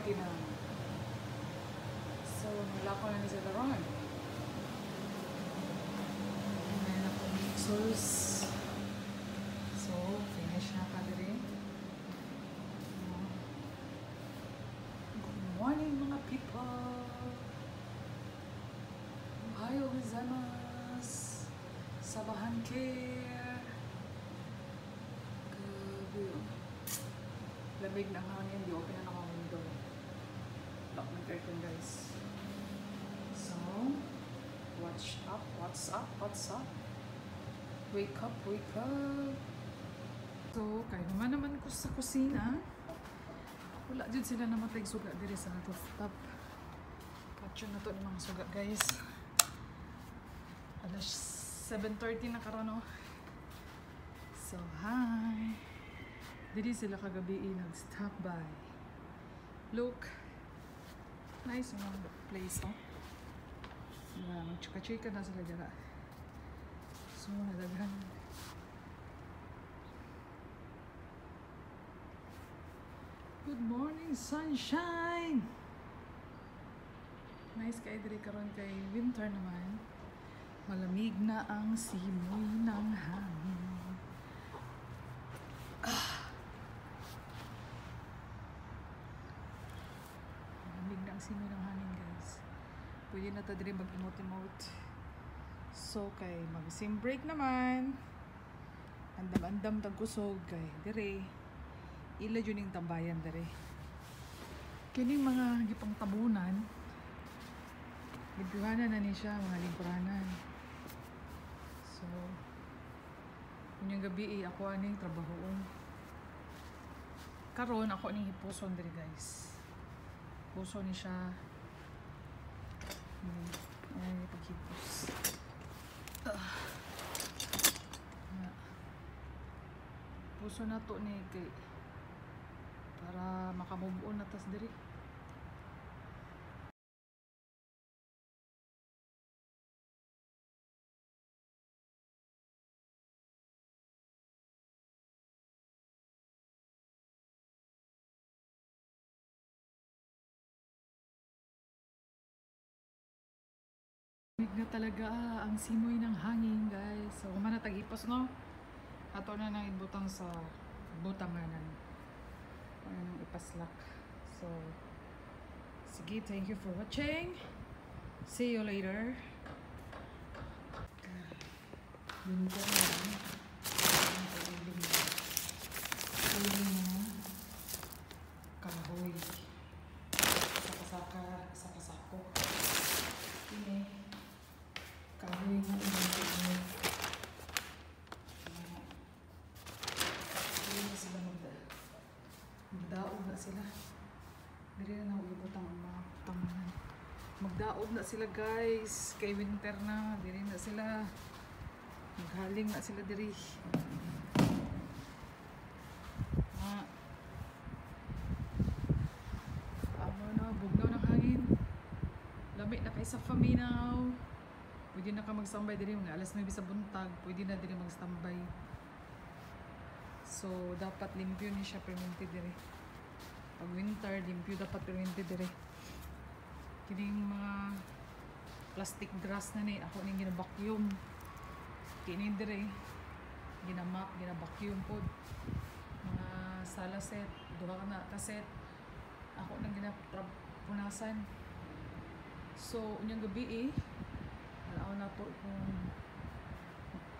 7:30 na. So, nilako na ni sa daron. Ayan ako mixers. So, finish na ka diri. Good morning mga people. Ohayo gozaimasu. Sabahan care. Gabi. Lamig na hangin. Di open na ang window. Lock ng curtain guys. So, what's up? What's up? What's up? Wake up, wake up. So, kaya naman ko sa kusina. Wala dyan sila namatay suga diri sa rooftop. Catch na to ng mga suga guys. Alas 7:30 na karon. So, hi. Diri sila kagabi nag-stop by. Look. Nice mga place, oh. Magchika-chika na sila dira. So, nadaghan. Good morning, sunshine! Nice kay diri karon kay winter naman. Malamig na ang simoy ng hangin. Malamig na ang simoy ng hangin, guys. Pwede na ta diri mag-emote-emote. So, kay mag-sim break naman. Andam-andam tagkusog kay diri. Ila yun yung tambayan dere. Kining mga gipang tabunan, libuhanan na ni siya, mga lingkuranan. So, yung gabi ako aning trabahoon. Karon ako aning hipuson dere guys. Puso ni siya. Ayan yung paghipos. Puso na to ni kay para makamove-on na tas diri. Lamig na talaga ang simoy ng hangin guys. So kumana tag-ipos no. Ato na nang ibutang sa butanganan. Nang ipaslak. So, sige, thank you for watching. See you later. Winter na. Kahoy. Saka-sako. Ini. Kahoy na magdaog na sila. Dili na naubutang ang mga tanganan. Magdaog na sila guys. Kay winter na. Dili na sila. Maghaling na sila diri. Na, bugnaw ng hangin. Lamig na kay sa faminaw. Pwede na ka magstambay diri. Mga alas 9 sa buntag. Pwede na diri magstambay. So, dapat limpyo ni siya permanente dire. Pag winter, limpyo dapat permanente dire. Kining mga plastic grass na ni, ako ning gina-vacuum. Kini dire, ginamap, gina-vacuum pod. Mga sala set, duha ka na kaset. Ako nang ginapunasan. So, unyang gabi alaw na to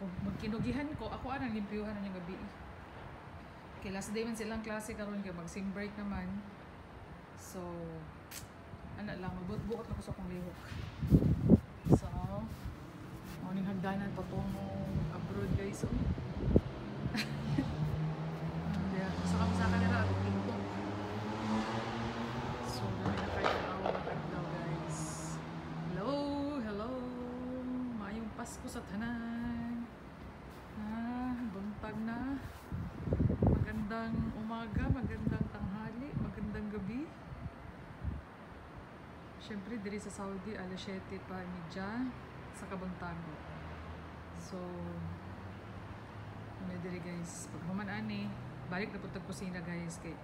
kung magkinugihan ko, ako anang limpyuhan unyang gabi Okay, last day man silang klase karon kay mag-sim break naman. So, ano lang, magbuot ako sa akong lihok. So, morning hagdanan patungo abroad guys. Yeah, so kami sa kanila ako TikTok. So, dami na kayo ng awa magagdaw guys. Hello! Maayong Pasko sa tanan. Buntag na. Magandang umaga, magandang tanghali, magandang gabi. Siyempre, diri sa Saudi, alas 7 pa midya sa kabuntago. So, ano diri guys, pag human ani, balik na po kusina guys, kay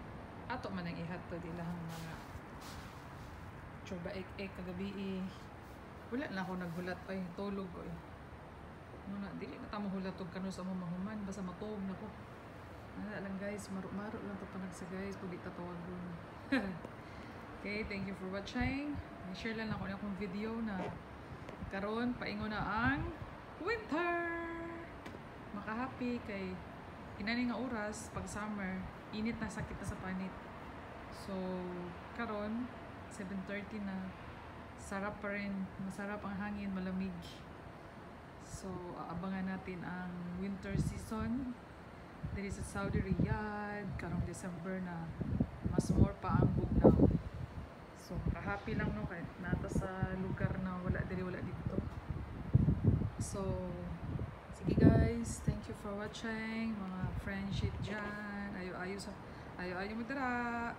ato man ang ihat to, di lang mga picture ba kagabi wala na ako naghulat ay tulog ko muna dili na tamo hulat og kano sa mahuman basta matuog na ko lang guys maro lang to panag sa guys pag itatawag doon. Okay, thank you for watching. I-share lang ako na akong video na karon paingon na ang winter. Makahappy kay inani nga oras pag summer init na sakit na sa panit. So karon 7:30 na sarap pa rin, masarap ang hangin, malamig. So aabangan natin ang winter season diri sa Saudi Riyadh karong December na mas more pa ang bugnaw. So happy lang no kay nata sa lugar na wala dito. So sige guys, thank you for watching mga friendship dyan. Ayo mo tara.